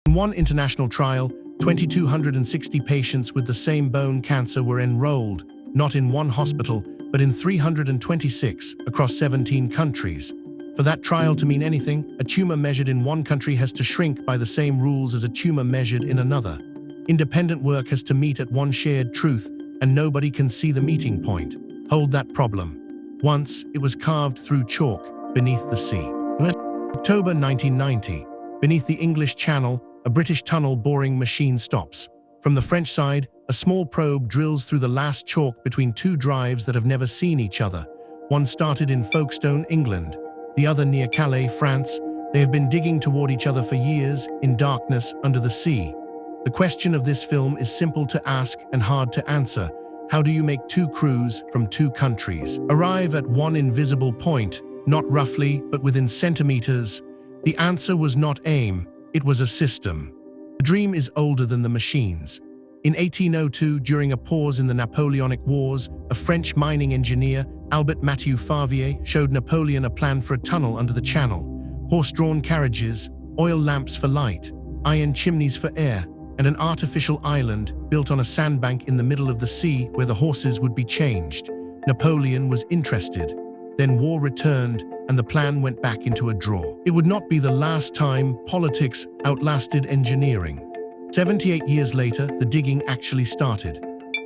In one international trial, 2,260 patients with the same bone cancer were enrolled, not in one hospital, but in 326 across 17 countries. For that trial to mean anything, a tumor measured in one country has to shrink by the same rules as a tumor measured in another. Independent work has to meet at one shared truth, and nobody can see the meeting point. Hold that problem. Once, it was carved through chalk beneath the sea. In October 1990, beneath the English Channel, a British tunnel boring machine stops. From the French side, a small probe drills through the last chalk between two drives that have never seen each other. One started in Folkestone, England, the other near Calais, France. They have been digging toward each other for years, in darkness, under the sea. The question of this film is simple to ask and hard to answer. How do you make two crews from two countries arrive at one invisible point, not roughly, but within centimeters? The answer was not aim, it was a system. The dream is older than the machines. In 1802, during a pause in the Napoleonic Wars, a French mining engineer, Albert Mathieu Favier, showed Napoleon a plan for a tunnel under the channel. Horse-drawn carriages, oil lamps for light, iron chimneys for air, and an artificial island built on a sandbank in the middle of the sea where the horses would be changed. Napoleon was interested. Then war returned, and the plan went back into a drawer. It would not be the last time politics outlasted engineering. 78 years later, the digging actually started.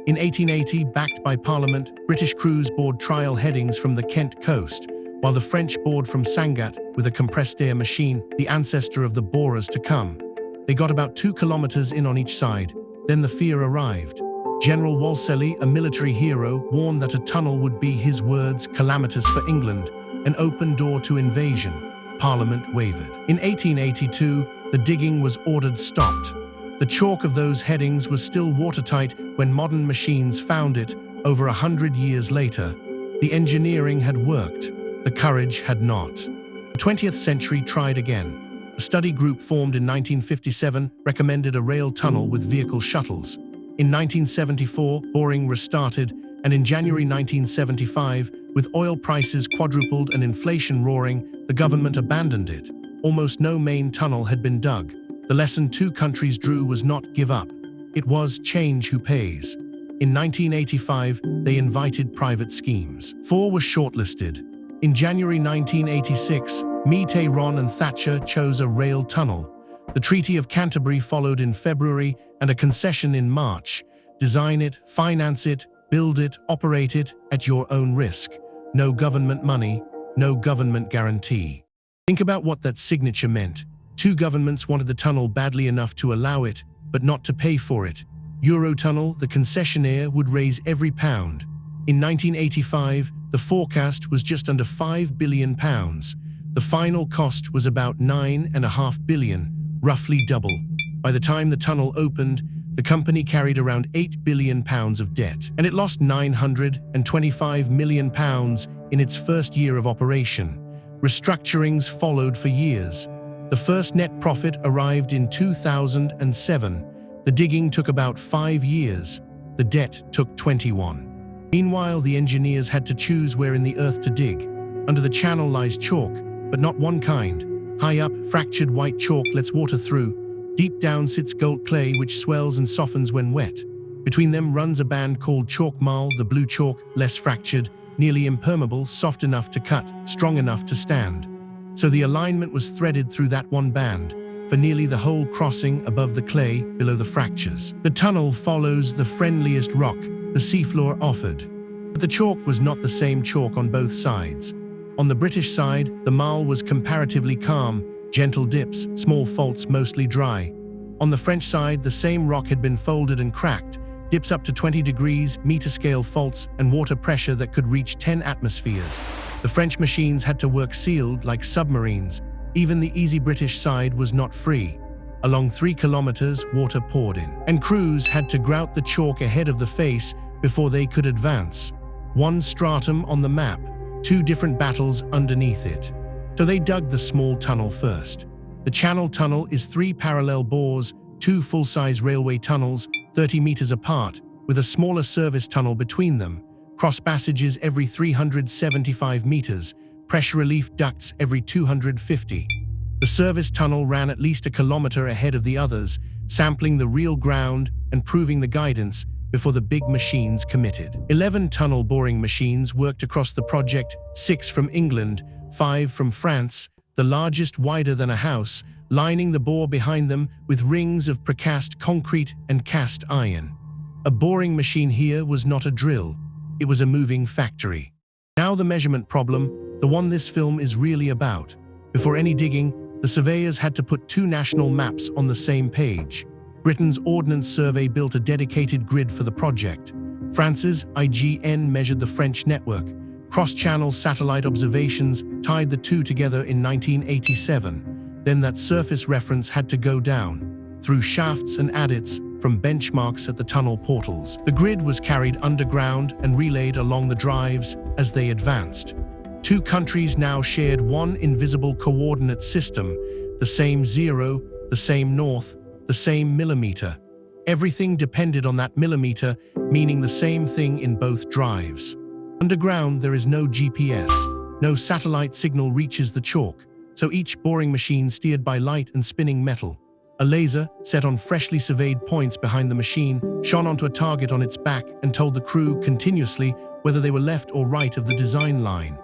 In 1880, backed by Parliament, British crews bored trial headings from the Kent coast, while the French bored from Sangatte with a compressed air machine, the ancestor of the borers to come. They got about 2 kilometers in on each side. Then the fear arrived. General Wolseley, a military hero, warned that a tunnel would be, his words, calamitous for England, an open door to invasion. Parliament wavered. In 1882, the digging was ordered stopped. The chalk of those headings was still watertight when modern machines found it over 100 years later. The engineering had worked. The courage had not. The 20th century tried again. A study group formed in 1957 recommended a rail tunnel with vehicle shuttles. In 1974, boring restarted, and in January 1975, with oil prices quadrupled and inflation roaring, the government abandoned it. Almost no main tunnel had been dug. The lesson two countries drew was not give up. It was change who pays. In 1985, they invited private schemes. 4 were shortlisted. In January 1986, Mitterrand and Thatcher chose a rail tunnel. The Treaty of Canterbury followed in February and a concession in March. Design it, finance it, build it, operate it at your own risk. No government money, no government guarantee. Think about what that signature meant. 2 governments wanted the tunnel badly enough to allow it, but not to pay for it. Eurotunnel, the concessionaire, would raise every pound. In 1985, the forecast was just under £5 billion. The final cost was about £9.5 billion, roughly double. By the time the tunnel opened, the company carried around £8 billion of debt, and it lost £925 million in its first year of operation. Restructurings followed for years. The first net profit arrived in 2007. The digging took about 5 years. The debt took 21. Meanwhile, the engineers had to choose where in the earth to dig. Under the channel lies chalk, but not one kind. High up, fractured white chalk lets water through. Deep down sits gold clay, which swells and softens when wet. Between them runs a band called chalk marl, the blue chalk, less fractured, nearly impermeable, soft enough to cut, strong enough to stand. So the alignment was threaded through that one band, for nearly the whole crossing above the clay, below the fractures. The tunnel follows the friendliest rock the seafloor offered. But the chalk was not the same chalk on both sides. On the British side, the marl was comparatively calm, gentle dips, small faults mostly dry. On the French side, the same rock had been folded and cracked, dips up to 20 degrees, meter-scale faults, and water pressure that could reach 10 atmospheres. The French machines had to work sealed like submarines. Even the easy British side was not free. Along 3 kilometers, water poured in, and crews had to grout the chalk ahead of the face before they could advance. One stratum on the map, 2 different battles underneath it. So they dug the small tunnel first. The Channel Tunnel is 3 parallel bores, 2 full-size railway tunnels, 30 meters apart, with a smaller service tunnel between them, cross passages every 375 meters, pressure relief ducts every 250. The service tunnel ran at least a kilometer ahead of the others, sampling the real ground and proving the guidance before the big machines committed. 11 tunnel boring machines worked across the project, 6 from England, 5 from France, the largest wider than a house, lining the bore behind them with rings of precast concrete and cast iron. A boring machine here was not a drill, it was a moving factory. Now the measurement problem, the one this film is really about. Before any digging, the surveyors had to put 2 national maps on the same page. Britain's Ordnance Survey built a dedicated grid for the project. France's IGN measured the French network. Cross-channel satellite observations tied the two together in 1987. Then that surface reference had to go down, through shafts and adits, from benchmarks at the tunnel portals. The grid was carried underground and relayed along the drives as they advanced. 2 countries now shared one invisible coordinate system, the same zero, the same north, the same millimeter. Everything depended on that millimeter, meaning the same thing in both drives. Underground, there is no GPS. No satellite signal reaches the chalk, so each boring machine steered by light and spinning metal. A laser, set on freshly surveyed points behind the machine, shone onto a target on its back and told the crew continuously whether they were left or right of the design line.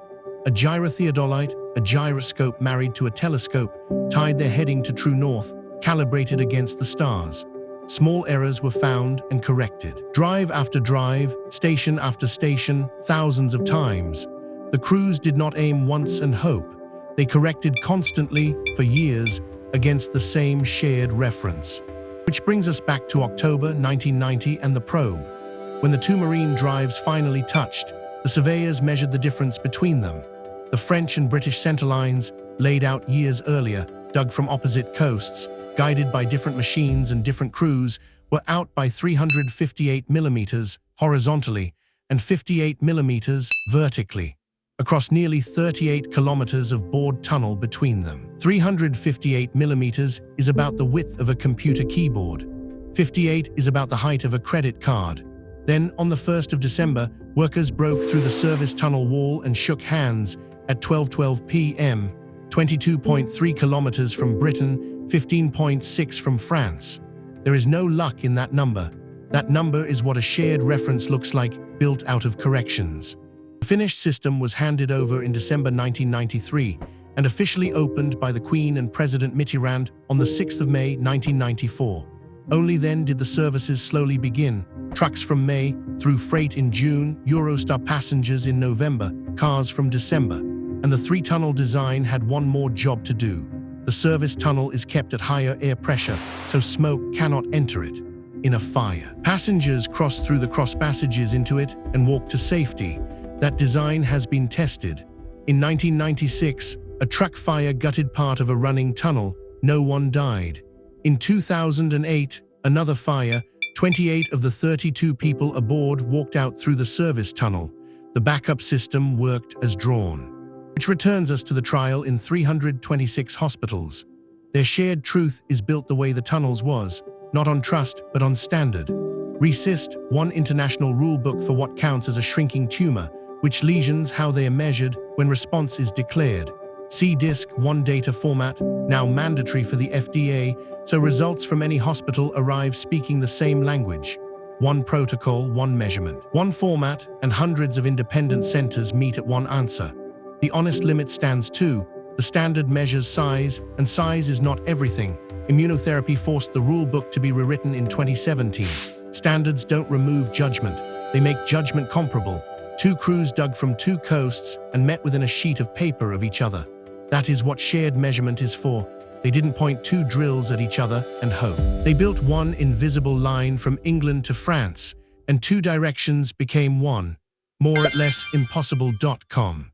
A gyrotheodolite, a gyroscope married to a telescope, tied their heading to true north, calibrated against the stars. Small errors were found and corrected. Drive after drive, station after station, thousands of times. The crews did not aim once and hope. They corrected constantly, for years, against the same shared reference. Which brings us back to October 1990 and the probe. When the 2 marine drives finally touched, the surveyors measured the difference between them. The French and British centerlines, laid out years earlier, dug from opposite coasts, guided by different machines and different crews, were out by 358 millimeters horizontally and 58 millimeters vertically, across nearly 38 kilometers of bored tunnel between them. 358 millimeters is about the width of a computer keyboard. 58 is about the height of a credit card. Then, on the 1st of December, workers broke through the service tunnel wall and shook hands at 12:12 p.m., 22.3 kilometers from Britain, 15.6 from France. There is no luck in that number. That number is what a shared reference looks like, built out of corrections. The finished system was handed over in December 1993 and officially opened by the Queen and President Mitterrand on the 6th of May 1994. Only then did the services slowly begin. Trucks from May, through freight in June, Eurostar passengers in November, cars from December. And the 3-tunnel design had one more job to do. The service tunnel is kept at higher air pressure, so smoke cannot enter it. In a fire, passengers cross through the cross passages into it and walk to safety. That design has been tested. In 1996, a truck fire gutted part of a running tunnel. No one died. In 2008, another fire. 28 of the 32 people aboard walked out through the service tunnel. The backup system worked as drawn. Which returns us to the trial in 326 hospitals. Their shared truth is built the way the tunnels was, not on trust, but on standard. RECIST, one international rule book for what counts as a shrinking tumor, which lesions how they are measured when response is declared. C-DISC, one data format, now mandatory for the FDA, so results from any hospital arrive speaking the same language. One protocol, one measurement. One format, and hundreds of independent centers meet at one answer. The honest limit stands too. The standard measures size, and size is not everything. Immunotherapy forced the rule book to be rewritten in 2017. Standards don't remove judgment. They make judgment comparable. 2 crews dug from 2 coasts and met within a sheet of paper of each other. That is what shared measurement is for. They didn't point 2 drills at each other and hope. They built one invisible line from England to France, and 2 directions became one. More at less impossible.com.